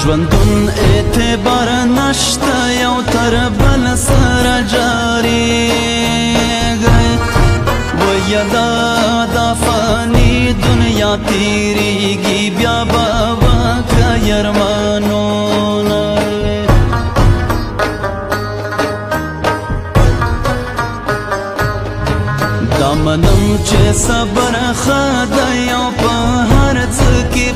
ژوندون اعتبار نشته یو تر بل سره جاریږي وایه دا فاني دنیا تیریږي بیا به وکړه ارمانونه دا منم چې صبر ښه دی او په هر څه کې